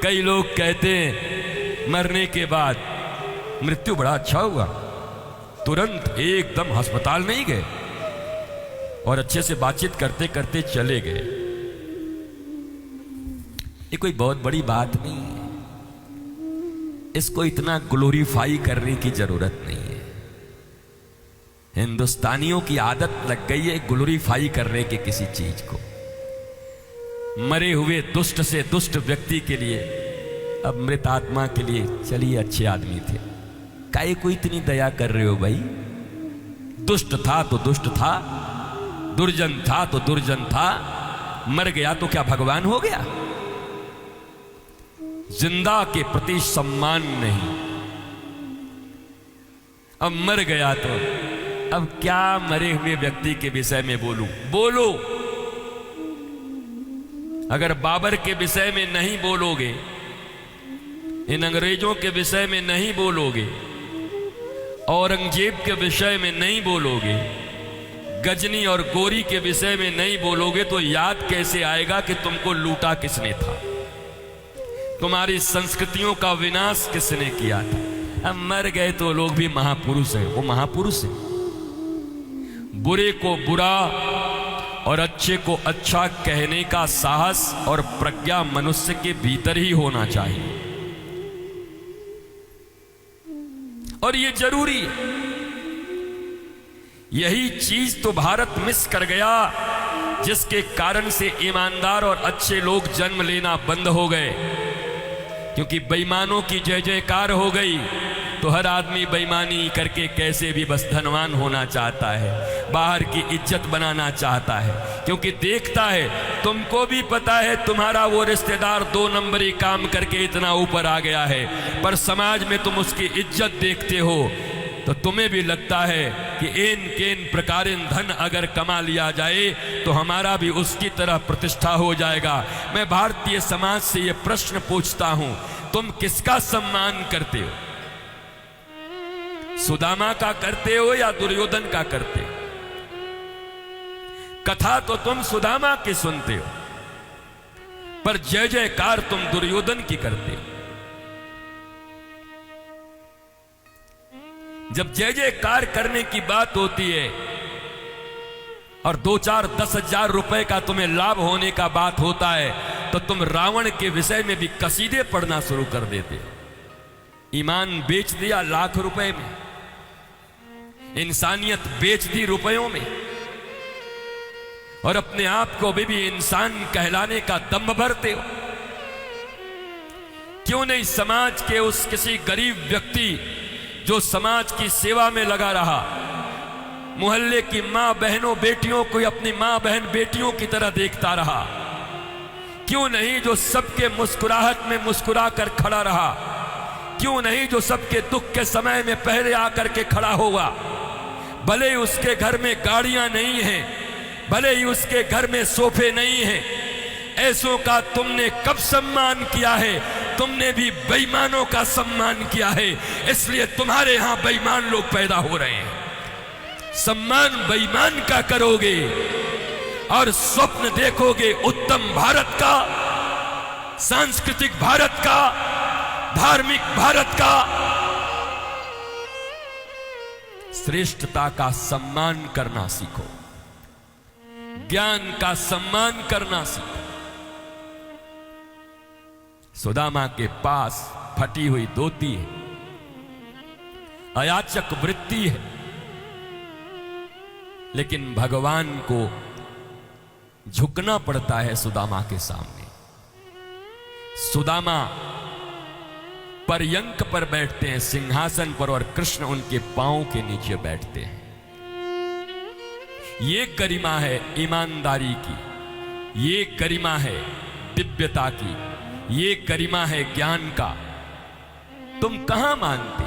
कई लोग कहते हैं मरने के बाद मृत्यु बड़ा अच्छा हुआ, तुरंत एकदम अस्पताल नहीं गए और अच्छे से बातचीत करते करते चले गए। ये कोई बहुत बड़ी बात नहीं है, इसको इतना ग्लोरीफाई करने की जरूरत नहीं है। हिंदुस्तानियों की आदत लग गई है ग्लोरीफाई करने के किसी चीज को। मरे हुए दुष्ट से दुष्ट व्यक्ति के लिए, अब मृत आत्मा के लिए चलिए अच्छे आदमी थे, काहे को इतनी दया कर रहे हो भाई? दुष्ट था तो दुष्ट था, दुर्जन था तो दुर्जन था, मर गया तो क्या भगवान हो गया? जिंदा के प्रति सम्मान नहीं, अब मर गया तो अब क्या मरे हुए व्यक्ति के विषय में बोलूं? बोलो, अगर बाबर के विषय में नहीं बोलोगे, इन अंग्रेजों के विषय में नहीं बोलोगे, औरंगजेब के विषय में नहीं बोलोगे, गजनी और गोरी के विषय में नहीं बोलोगे, तो याद कैसे आएगा कि तुमको लूटा किसने था, तुम्हारी संस्कृतियों का विनाश किसने किया था? अब मर गए तो लोग भी महापुरुष हैं, वो महापुरुष हैं। बुरे को बुरा और अच्छे को अच्छा कहने का साहस और प्रज्ञा मनुष्य के भीतर ही होना चाहिए, और ये जरूरी है। यही चीज तो भारत मिस कर गया, जिसके कारण से ईमानदार और अच्छे लोग जन्म लेना बंद हो गए, क्योंकि बेईमानों की जय जयकार हो गई तो हर आदमी बेईमानी करके कैसे भी बस धनवान होना चाहता है, बाहर की इज्जत बनाना चाहता है, क्योंकि देखता है तुमको भी पता है तुम्हारा वो रिश्तेदार 2 नंबरी काम करके इतना ऊपर आ गया है, पर समाज में तुम उसकी इज्जत देखते हो तो तुम्हें भी लगता है कि इन केन प्रकार धन अगर कमा लिया जाए तो हमारा भी उसकी तरह प्रतिष्ठा हो जाएगा। मैं भारतीय समाज से ये प्रश्न पूछता हूं, तुम किसका सम्मान करते हो? सुदामा का करते हो या दुर्योधन का करते हो? कथा तो तुम सुदामा की सुनते हो, पर जय जयकार तुम दुर्योधन की करते हो। जब जय जयकार करने की बात होती है और 2-4-10 हजार रुपए का तुम्हें लाभ होने का बात होता है, तो तुम रावण के विषय में भी कसीदे पढ़ना शुरू कर देते हो। ईमान बेच दिया लाख रुपए में, इंसानियत बेच दी रुपयों में, और अपने आप को भी इंसान कहलाने का दम भरते हो। क्यों नहीं समाज के उस किसी गरीब व्यक्ति जो समाज की सेवा में लगा रहा, मोहल्ले की मां बहनों बेटियों को अपनी मां बहन बेटियों की तरह देखता रहा, क्यों नहीं जो सबके मुस्कुराहट में मुस्कुरा कर खड़ा रहा, क्यों नहीं जो सबके दुख के समय में पहले आकर के खड़ा होगा, भले ही उसके घर में गाड़ियां नहीं हैं, भले ही उसके घर में सोफे नहीं हैं, ऐसों का तुमने कब सम्मान किया है? तुमने भी बेईमानों का सम्मान किया है, इसलिए तुम्हारे यहां बेईमान लोग पैदा हो रहे हैं। सम्मान बेईमान का करोगे और स्वप्न देखोगे उत्तम भारत का, सांस्कृतिक भारत का, धार्मिक भारत का, श्रेष्ठता का सम्मान करना सीखो, ज्ञान का सम्मान करना सीखो। सुदामा के पास फटी हुई धोती है, अयाचक वृत्ति है, लेकिन भगवान को झुकना पड़ता है सुदामा के सामने। सुदामा पर्यंक पर बैठते हैं, सिंहासन पर, और कृष्ण उनके पांव के नीचे बैठते हैं। ये गरिमा है ईमानदारी की, ये गरिमा है दिव्यता की, ये गरिमा है ज्ञान का। तुम कहां मानते?